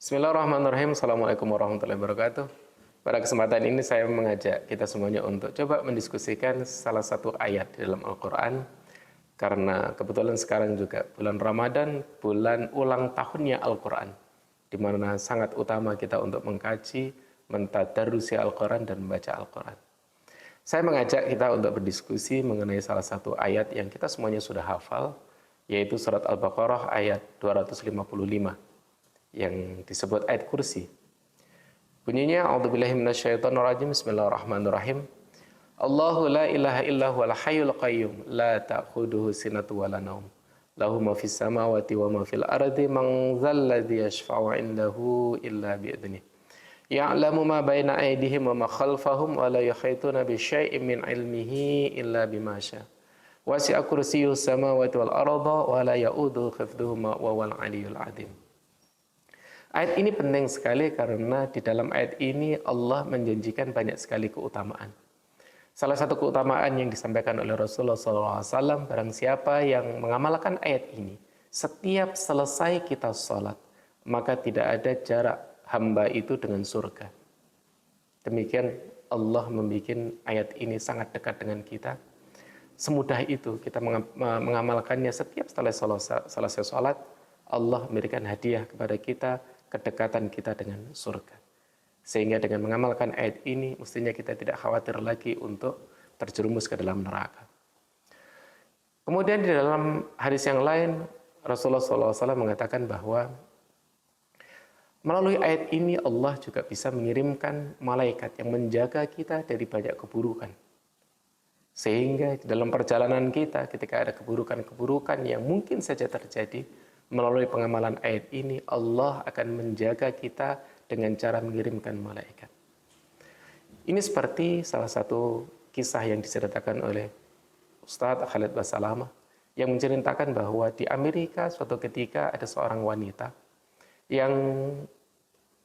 Bismillahirrahmanirrahim. Assalamualaikum warahmatullahi wabarakatuh. Pada kesempatan ini saya mengajak kita semuanya untuk coba mendiskusikan salah satu ayat di dalam Al-Quran. Karena kebetulan sekarang juga bulan Ramadan, bulan ulang tahunnya Al-Quran. Di mana sangat utama kita untuk mengkaji, mentadarusi Al-Quran dan membaca Al-Quran. Saya mengajak kita untuk berdiskusi mengenai salah satu ayat yang kita semuanya sudah hafal, yaitu surat Al-Baqarah ayat 255. Yang disebut ayat kursi. Bunyinya a'udzubillahi minasyaitonirrajim. Bismillahirrahmanirrahim. Allahu la ilaha illa huwal hayyul qayyum la ta'khudhuhu sinatun wa la naum. Lahu ma fis samawati wa ma fil ardi man dzalladzi yashfa'u 'indahu illa bi idzni. Ya'lamu ma baina aydihim wa ma khalfahum wa la yuhituna bi syai'in min 'ilmihi illa bima syaa. Wasi'a kursiyyuhus samawati wal arda wa la ya'uduhu hifdhuhuma wa huwal 'aliyyul 'azim. Ayat ini penting sekali karena di dalam ayat ini Allah menjanjikan banyak sekali keutamaan. Salah satu keutamaan yang disampaikan oleh Rasulullah SAW, barang siapa yang mengamalkan ayat ini, setiap selesai kita sholat, maka tidak ada jarak hamba itu dengan surga. Demikian Allah membuat ayat ini sangat dekat dengan kita. Semudah itu kita mengamalkannya setiap selesai sholat, Allah memberikan hadiah kepada kita, kedekatan kita dengan surga. Sehingga dengan mengamalkan ayat ini, mestinya kita tidak khawatir lagi untuk terjerumus ke dalam neraka. Kemudian di dalam hadis yang lain, Rasulullah SAW mengatakan bahwa melalui ayat ini Allah juga bisa mengirimkan malaikat yang menjaga kita dari banyak keburukan. Sehingga di dalam perjalanan kita, ketika ada keburukan-keburukan yang mungkin saja terjadi, melalui pengamalan ayat ini, Allah akan menjaga kita dengan cara mengirimkan malaikat. Ini seperti salah satu kisah yang diceritakan oleh Ustadz Khalid Basalamah, yang menceritakan bahwa di Amerika suatu ketika ada seorang wanita yang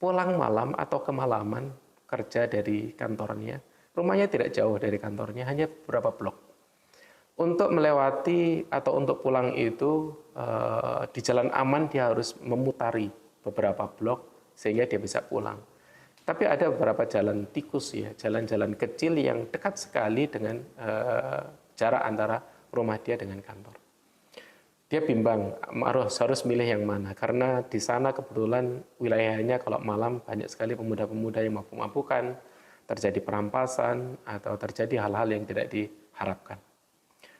pulang malam atau kemalaman kerja dari kantornya. Rumahnya tidak jauh dari kantornya, hanya beberapa blok. Untuk melewati atau untuk pulang itu di jalan aman dia harus memutari beberapa blok sehingga dia bisa pulang. Tapi ada beberapa jalan tikus ya, jalan-jalan kecil yang dekat sekali dengan jarak antara rumah dia dengan kantor. Dia bimbang harus milih yang mana karena di sana kebetulan wilayahnya kalau malam banyak sekali pemuda-pemuda yang mabuk-mabukan, terjadi perampasan atau terjadi hal-hal yang tidak diharapkan.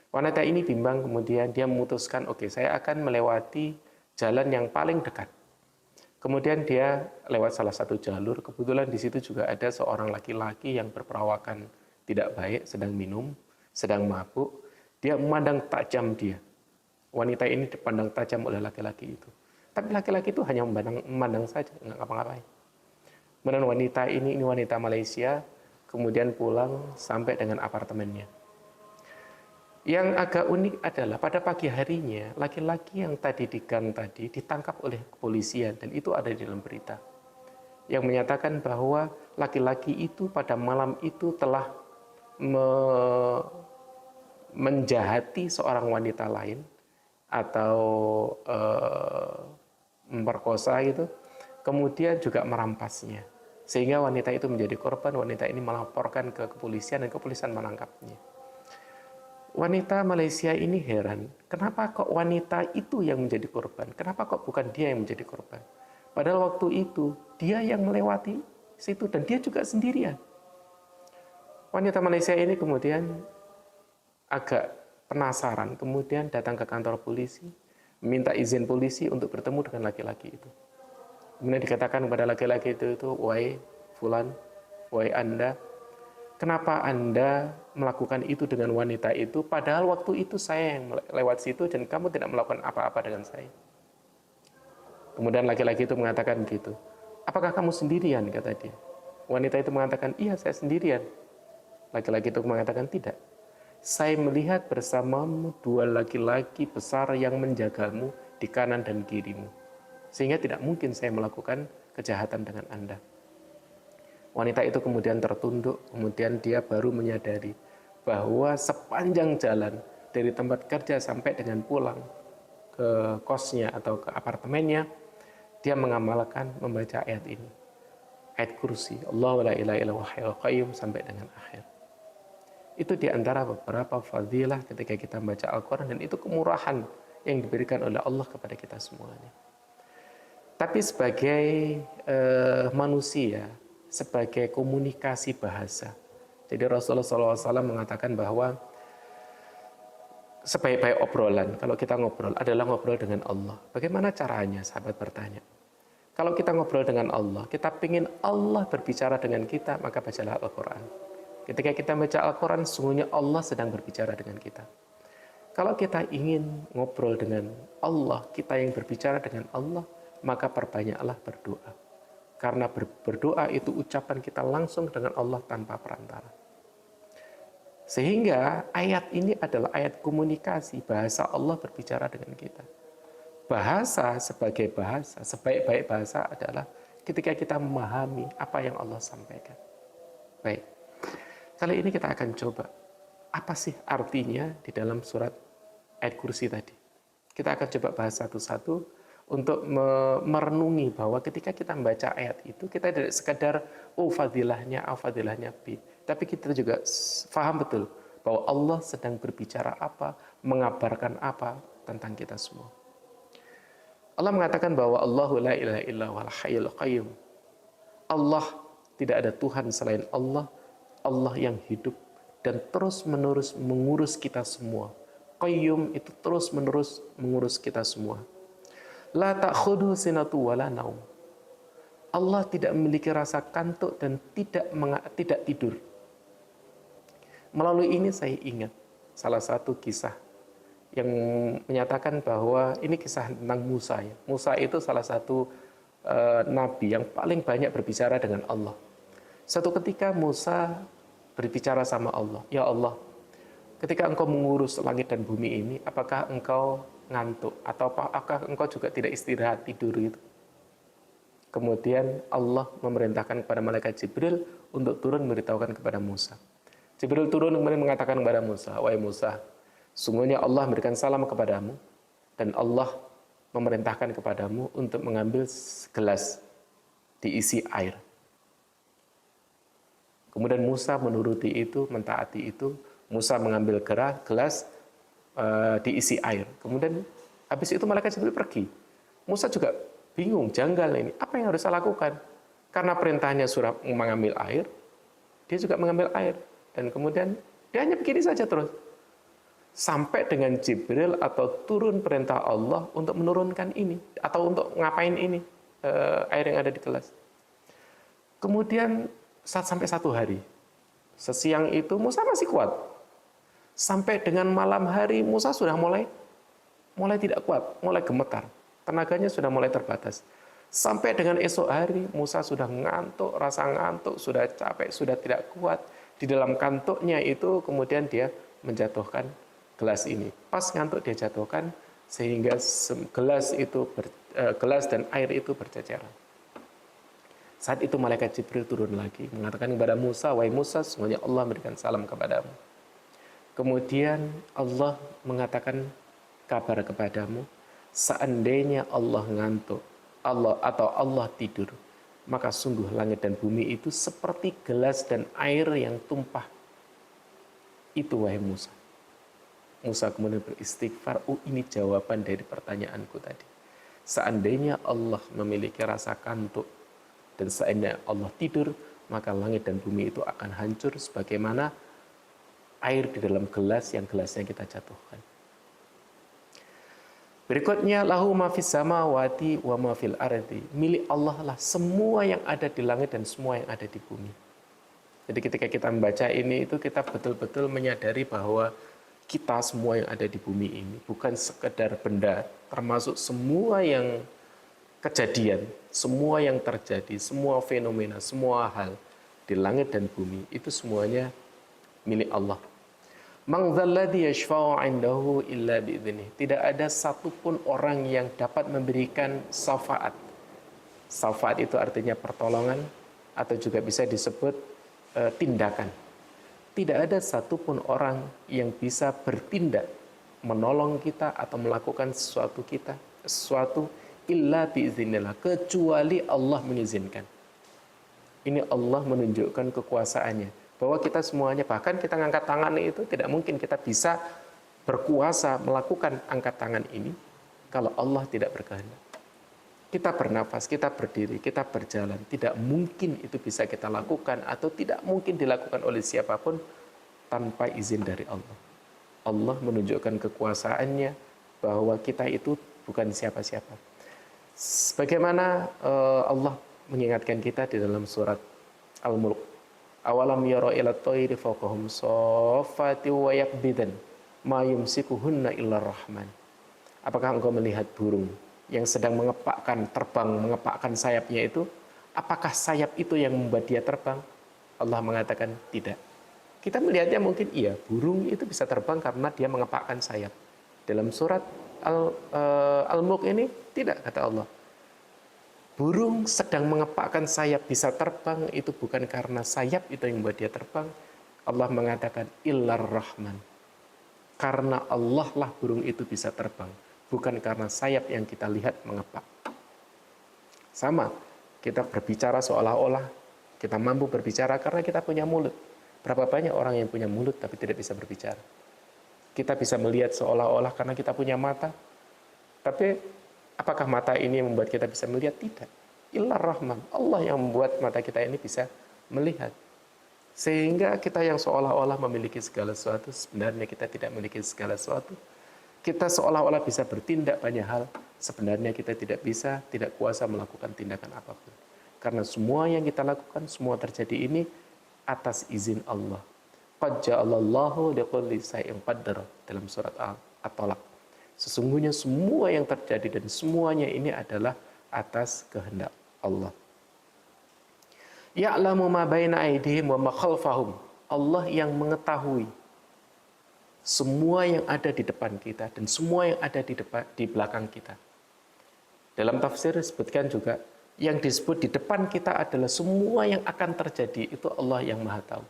Wanita ini bimbang, kemudian dia memutuskan, oke, saya akan melewati jalan yang paling dekat. Kemudian dia lewat salah satu jalur, kebetulan di situ juga ada seorang laki-laki yang berperawakan tidak baik, sedang minum, sedang mabuk. Dia memandang tajam dia. Wanita ini dipandang tajam oleh laki-laki itu. Tapi laki-laki itu hanya memandang saja, nggak ngapa-ngapain. Kemudian wanita ini wanita Malaysia, kemudian pulang sampai dengan apartemennya. Yang agak unik adalah pada pagi harinya, laki-laki yang tadi di gang tadi ditangkap oleh kepolisian dan itu ada di dalam berita. Yang menyatakan bahwa laki-laki itu pada malam itu telah menjahati seorang wanita lain atau memperkosa gitu, kemudian juga merampasnya. Sehingga wanita itu menjadi korban, wanita ini melaporkan ke kepolisian dan kepolisian menangkapnya. Wanita Malaysia ini heran, kenapa kok wanita itu yang menjadi korban? Kenapa kok bukan dia yang menjadi korban? Padahal waktu itu dia yang melewati situ dan dia juga sendirian. Wanita Malaysia ini kemudian agak penasaran, kemudian datang ke kantor polisi, minta izin polisi untuk bertemu dengan laki-laki itu. Kemudian dikatakan kepada laki-laki itu, wahai fulan, wahai Anda, kenapa Anda melakukan itu dengan wanita itu, padahal waktu itu saya yang lewat situ dan kamu tidak melakukan apa-apa dengan saya. Kemudian laki-laki itu mengatakan begitu. Apakah kamu sendirian, kata dia. Wanita itu mengatakan, iya saya sendirian. Laki-laki itu mengatakan, tidak. Saya melihat bersamamu dua laki-laki besar yang menjagamu di kanan dan kirimu. Sehingga tidak mungkin saya melakukan kejahatan dengan Anda. Wanita itu kemudian tertunduk, kemudian dia baru menyadari bahwa sepanjang jalan dari tempat kerja sampai dengan pulang ke kosnya atau ke apartemennya, dia mengamalkan membaca ayat ini. Ayat kursi, Allahu la ilaha illa huwal hayyul qayyum sampai dengan akhir. Itu di antara beberapa fadilah ketika kita membaca Al-Quran, dan itu kemurahan yang diberikan oleh Allah kepada kita semuanya. Tapi sebagai manusia, sebagai komunikasi bahasa, jadi Rasulullah SAW mengatakan bahwa sebaik-baik obrolan, kalau kita ngobrol, adalah ngobrol dengan Allah. Bagaimana caranya? Sahabat bertanya. Kalau kita ngobrol dengan Allah, kita ingin Allah berbicara dengan kita, maka bacalah Al-Quran. Ketika kita baca Al-Quran, sesungguhnya Allah sedang berbicara dengan kita. Kalau kita ingin ngobrol dengan Allah, kita yang berbicara dengan Allah, maka perbanyaklah berdoa. Karena berdoa itu ucapan kita langsung dengan Allah tanpa perantara. Sehingga ayat ini adalah ayat komunikasi, bahasa Allah berbicara dengan kita. Bahasa sebagai bahasa, sebaik-baik bahasa adalah ketika kita memahami apa yang Allah sampaikan. Baik, kali ini kita akan coba apa sih artinya di dalam surat ayat kursi tadi. Kita akan coba bahas satu-satu untuk merenungi bahwa ketika kita membaca ayat itu, kita tidak sekadar fadilahnya A, fadilahnya B. Tapi kita juga paham betul bahwa Allah sedang berbicara apa, mengabarkan apa tentang kita semua. Allah mengatakan bahwa Allahu la ilaha illa huwal hayyul qayyum. Allah, tidak ada Tuhan selain Allah. Allah yang hidup dan terus-menerus mengurus kita semua. Qayyum itu terus-menerus mengurus kita semua. La ta'khudhu sinatu wala naum. Allah tidak memiliki rasa kantuk dan tidak tidur. Melalui ini saya ingat salah satu kisah yang menyatakan bahwa ini kisah tentang Musa. Ya. Musa itu salah satu nabi yang paling banyak berbicara dengan Allah. Suatu ketika Musa berbicara sama Allah, ya Allah, ketika engkau mengurus langit dan bumi ini, apakah engkau ngantuk atau apakah engkau juga tidak istirahat tidur gitu? Kemudian Allah memerintahkan kepada malaikat Jibril untuk turun memberitahukan kepada Musa. Jibril turun kemudian mengatakan kepada Musa, wahai Musa, sungguhnya Allah memberikan salam kepadamu dan Allah memerintahkan kepadamu untuk mengambil gelas diisi air. Kemudian Musa menuruti itu, mentaati itu. Musa mengambil gelas diisi air. Kemudian habis itu malaikat Jibril pergi. Musa juga bingung, janggal ini. Apa yang harus saya lakukan? Karena perintahnya suruh mengambil air, dia juga mengambil air. Dan kemudian dia hanya begini saja terus. Sampai dengan Jibril atau turun perintah Allah untuk menurunkan ini atau untuk ngapain ini air yang ada di gelas. Kemudian sampai satu hari, sesiang itu Musa masih kuat. Sampai dengan malam hari Musa sudah mulai tidak kuat, mulai gemetar, tenaganya sudah mulai terbatas. Sampai dengan esok hari Musa sudah ngantuk, rasa ngantuk, sudah capek, sudah tidak kuat. Di dalam kantuknya itu kemudian dia menjatuhkan gelas ini. Pas ngantuk dia jatuhkan sehingga gelas dan air itu berceceran. Saat itu malaikat Jibril turun lagi mengatakan kepada Musa, wahai Musa, sesungguhnya Allah memberikan salam kepadamu. Kemudian Allah mengatakan kabar kepadamu, seandainya Allah ngantuk, Allah tidur, maka sungguh langit dan bumi itu seperti gelas dan air yang tumpah. Itu wahai Musa. Musa kemudian beristighfar, ini jawaban dari pertanyaanku tadi. Seandainya Allah memiliki rasa kantuk dan seandainya Allah tidur, maka langit dan bumi itu akan hancur sebagaimana air di dalam gelas yang gelasnya kita jatuhkan. Berikutnya, lahu ma fis samawati wa ma fil ardi. Milik Allah lah semua yang ada di langit dan semua yang ada di bumi. Jadi ketika kita membaca ini, itu kita betul-betul menyadari bahwa kita semua yang ada di bumi ini bukan sekedar benda, termasuk semua yang kejadian, semua yang terjadi, semua fenomena, semua hal di langit dan bumi, itu semuanya milik Allah. Man dzalladzi yashfa'u 'indahu illa bi'idznih. Tidak ada satupun orang yang dapat memberikan syafaat. Syafaat itu artinya pertolongan atau juga bisa disebut tindakan. Tidak ada satupun orang yang bisa bertindak menolong kita atau melakukan sesuatu illa biiznillah, kecuali Allah mengizinkan. Ini Allah menunjukkan kekuasaannya. Bahwa kita semuanya, bahkan kita ngangkat tangan itu tidak mungkin kita bisa berkuasa melakukan angkat tangan ini kalau Allah tidak berkehendak. Kita bernafas, kita berdiri, kita berjalan, tidak mungkin itu bisa kita lakukan atau tidak mungkin dilakukan oleh siapapun tanpa izin dari Allah. Allah menunjukkan kekuasaannya bahwa kita itu bukan siapa-siapa. Bagaimana Allah mengingatkan kita di dalam surat Al-Mulk. Awalam yara ila tayri fawqahum saffati wa yaqbidan ma yumsikuhunna illa rahman. Apakah engkau melihat burung yang sedang mengepakkan terbang, mengepakkan sayapnya itu? Apakah sayap itu yang membuat dia terbang? Allah mengatakan tidak. Kita melihatnya mungkin iya, burung itu bisa terbang karena dia mengepakkan sayap. Dalam surat Al-Mulk ini tidak, kata Allah. Burung sedang mengepakkan sayap bisa terbang itu bukan karena sayap itu yang membuat dia terbang. Allah mengatakan illar rahman. Karena Allah lah burung itu bisa terbang, bukan karena sayap yang kita lihat mengepak. Sama, kita berbicara seolah-olah kita mampu berbicara karena kita punya mulut. Berapa banyak orang yang punya mulut tapi tidak bisa berbicara? Kita bisa melihat seolah-olah karena kita punya mata. Tapi apakah mata ini yang membuat kita bisa melihat? Tidak. Illar rahman. Allah yang membuat mata kita ini bisa melihat. Sehingga kita yang seolah-olah memiliki segala sesuatu, sebenarnya kita tidak memiliki segala sesuatu. Kita seolah-olah bisa bertindak banyak hal, sebenarnya kita tidak bisa, tidak kuasa melakukan tindakan apapun. Karena semua yang kita lakukan, semua terjadi ini atas izin Allah. Qad ja'alallahu likulli shay'in qadar dalam surat At-Talaq. Sesungguhnya semua yang terjadi dan semuanya ini adalah atas kehendak Allah. Ya'lamu ma baina aydihim wa ma khalfahum. Allah yang mengetahui semua yang ada di depan kita dan semua yang ada di belakang kita. Dalam tafsir disebutkan juga yang disebut di depan kita adalah semua yang akan terjadi itu Allah yang Maha tahu.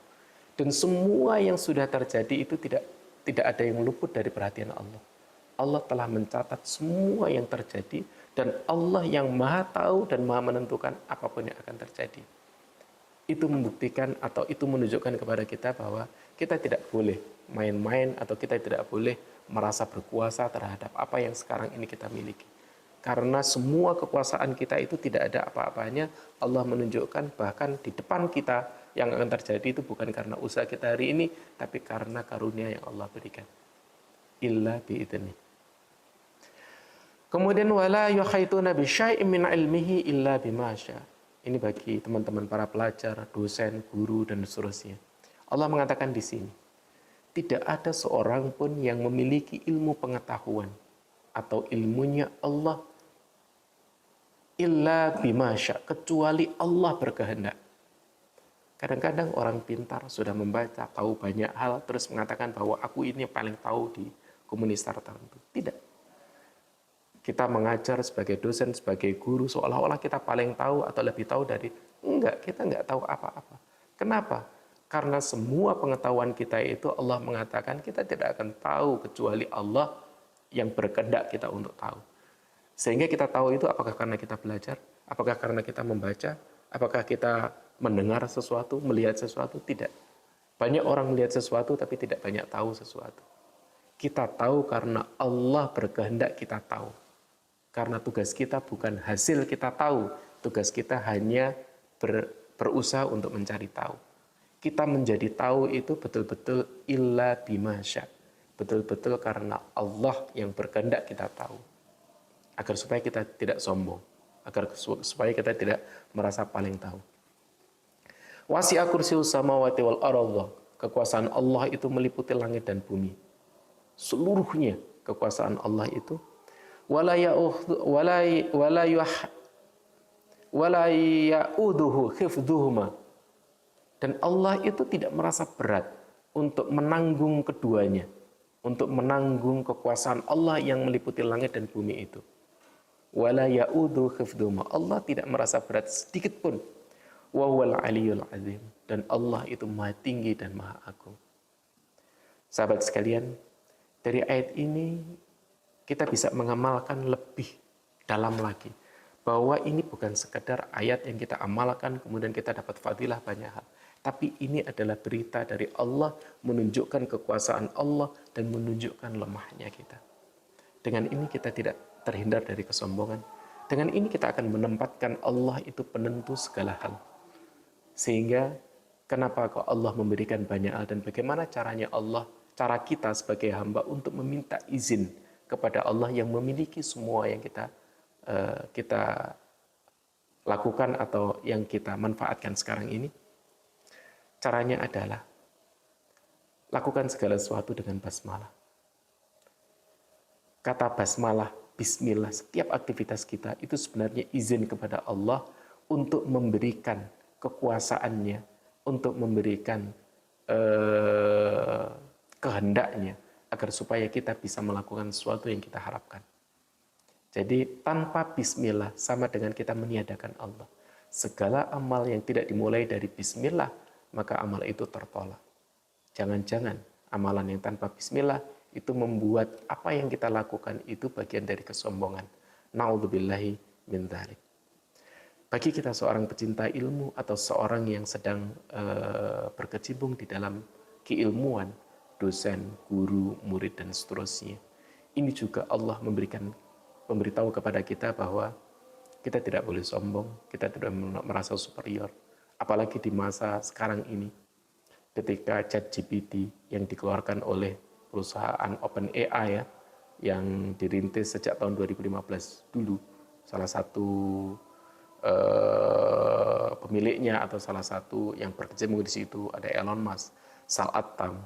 Dan semua yang sudah terjadi itu tidak ada yang luput dari perhatian Allah. Allah telah mencatat semua yang terjadi dan Allah yang Maha tahu dan Maha menentukan apapun yang akan terjadi. Itu membuktikan atau itu menunjukkan kepada kita bahwa kita tidak boleh main-main atau kita tidak boleh merasa berkuasa terhadap apa yang sekarang ini kita miliki. Karena semua kekuasaan kita itu tidak ada apa-apanya. Allah menunjukkan bahkan di depan kita yang akan terjadi itu bukan karena usaha kita hari ini, tapi karena karunia yang Allah berikan. Illa bi'idzni. Kemudian wala yuhaituna bi syai'in min ilmihi illa bima syaa. Ini bagi teman-teman para pelajar, dosen, guru, dan seterusnya. Allah mengatakan di sini, tidak ada seorang pun yang memiliki ilmu pengetahuan atau ilmunya Allah illa bima syaa, kecuali Allah berkehendak. Kadang-kadang orang pintar sudah membaca, tahu banyak hal, terus mengatakan bahwa aku ini paling tahu di komunitas tertentu. Tidak. Kita mengajar sebagai dosen, sebagai guru, seolah-olah kita paling tahu atau lebih tahu dari... Enggak, kita enggak tahu apa-apa. Kenapa? Karena semua pengetahuan kita itu Allah mengatakan kita tidak akan tahu kecuali Allah yang berkehendak kita untuk tahu. Sehingga kita tahu itu apakah karena kita belajar, apakah karena kita membaca, apakah kita mendengar sesuatu, melihat sesuatu, tidak. Banyak orang melihat sesuatu tapi tidak banyak tahu sesuatu. Kita tahu karena Allah berkehendak kita tahu. Karena tugas kita bukan hasil kita tahu, tugas kita hanya berusaha untuk mencari tahu. Kita menjadi tahu itu betul-betul illa bima syaa. Betul-betul karena Allah yang berkehendak kita tahu. Agar supaya kita tidak sombong, agar supaya kita tidak merasa paling tahu. Wasi'a kursiyyus samawati wal ardh. Kekuasaan Allah itu meliputi langit dan bumi. Seluruhnya kekuasaan Allah itu wala ya'uduhu hifdhuhuma. Dan Allah itu tidak merasa berat untuk menanggung keduanya, untuk menanggung kekuasaan Allah yang meliputi langit dan bumi itu. Wala ya'uduhu hifdhuhuma. Allah tidak merasa berat sedikit pun. Wa huwal aliyyul azim. Dan Allah itu Maha tinggi dan Maha agung. Sahabat sekalian, dari ayat ini kita bisa mengamalkan lebih dalam lagi. Bahwa ini bukan sekedar ayat yang kita amalkan, kemudian kita dapat fadilah banyak hal. Tapi ini adalah berita dari Allah, menunjukkan kekuasaan Allah, dan menunjukkan lemahnya kita. Dengan ini kita tidak terhindar dari kesombongan. Dengan ini kita akan menempatkan Allah itu penentu segala hal. Sehingga kenapa kok Allah memberikan banyak hal dan bagaimana caranya Allah, cara kita sebagai hamba untuk meminta izin kepada Allah yang memiliki semua yang kita lakukan atau yang kita manfaatkan sekarang ini. Caranya adalah lakukan segala sesuatu dengan basmalah. Kata basmalah, bismillah, setiap aktivitas kita itu sebenarnya izin kepada Allah untuk memberikan kekuasaannya, untuk memberikan kehendaknya, agar supaya kita bisa melakukan sesuatu yang kita harapkan. Jadi tanpa bismillah sama dengan kita meniadakan Allah. Segala amal yang tidak dimulai dari bismillah, maka amal itu tertolak. Jangan-jangan amalan yang tanpa bismillah itu membuat apa yang kita lakukan itu bagian dari kesombongan. Na'udzubillahi min dzalik. Bagi kita seorang pecinta ilmu atau seorang yang sedang berkecimpung di dalam keilmuan, dosen, guru, murid, dan seterusnya, ini juga Allah memberitahu kepada kita bahwa kita tidak boleh sombong, kita tidak merasa superior. Apalagi di masa sekarang ini, ketika ChatGPT yang dikeluarkan oleh perusahaan OpenAI yang dirintis sejak tahun 2015 dulu, salah satu pemiliknya atau salah satu yang berkecimpung di situ ada Elon Musk, Sal Atam,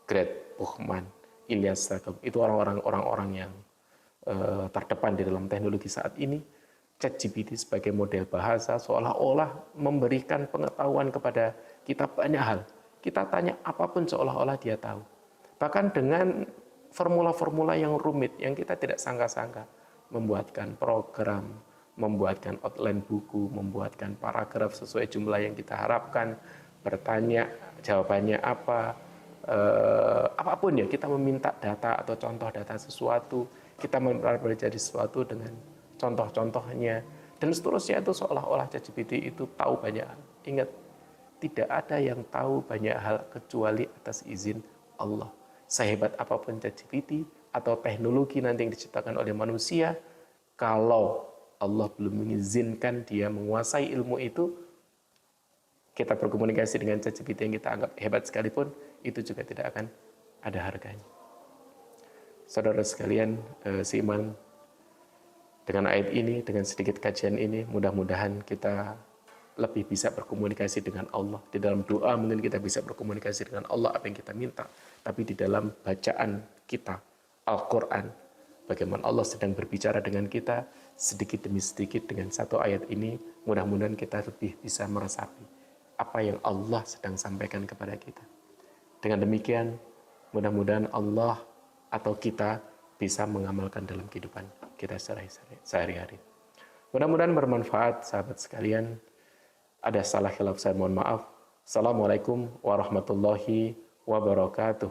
Greg Buchman, Ilyas Sakab. Itu orang-orang yang terdepan di dalam teknologi saat ini. ChatGPT sebagai model bahasa seolah-olah memberikan pengetahuan kepada kita banyak hal. Kita tanya apapun seolah-olah dia tahu. Bahkan dengan formula-formula yang rumit yang kita tidak sangka-sangka, membuatkan program, membuatkan outline buku, membuatkan paragraf sesuai jumlah yang kita harapkan, bertanya jawabannya apa, apapun ya, kita meminta data atau contoh data sesuatu, kita mempelajari sesuatu dengan contoh-contohnya, dan seterusnya. Itu seolah-olah ChatGPT itu tahu banyak hal. Ingat, tidak ada yang tahu banyak hal kecuali atas izin Allah. Sehebat apapun ChatGPT atau teknologi nanti yang diciptakan oleh manusia, kalau Allah belum mengizinkan dia menguasai ilmu itu, kita berkomunikasi dengan ChatGPT yang kita anggap hebat sekalipun, itu juga tidak akan ada harganya. Saudara sekalian, seiman dengan ayat ini, dengan sedikit kajian ini, mudah-mudahan kita lebih bisa berkomunikasi dengan Allah. Di dalam doa mungkin kita bisa berkomunikasi dengan Allah apa yang kita minta. Tapi di dalam bacaan kita, Al-Quran, bagaimana Allah sedang berbicara dengan kita, sedikit demi sedikit dengan satu ayat ini, mudah-mudahan kita lebih bisa meresapi apa yang Allah sedang sampaikan kepada kita. Dengan demikian, mudah-mudahan Allah atau kita bisa mengamalkan dalam kehidupan kita sehari-hari. Mudah-mudahan bermanfaat, sahabat sekalian. Ada salah khilaf, saya mohon maaf. Assalamualaikum warahmatullahi wabarakatuh.